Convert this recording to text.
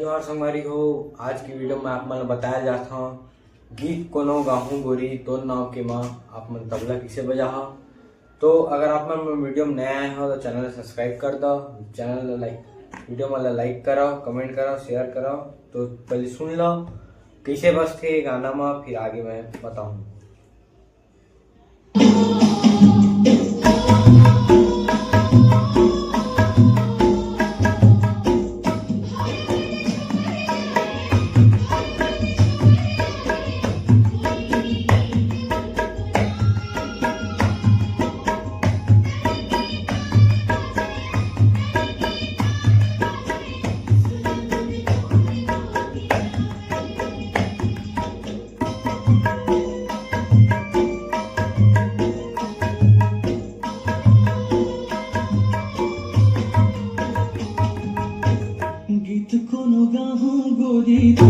जोहार संगवारी हो। आज की वीडियो में आप मन बताया जाता हूँ गीत कोनो गाहूँ गोरी तो नाव के माँ आप मन तबला किसे बजा हो। तो अगर आप मन वीडियो में नया आए हो तो चैनल सब्सक्राइब कर दो, चैनल वीडियो में लाइक करो, कमेंट करो, शेयर करो। तो पहले सुन लो कैसे बजते गाना में, फिर आगे मैं बताऊँ। गीत कोनो गाहूँ गोरी तो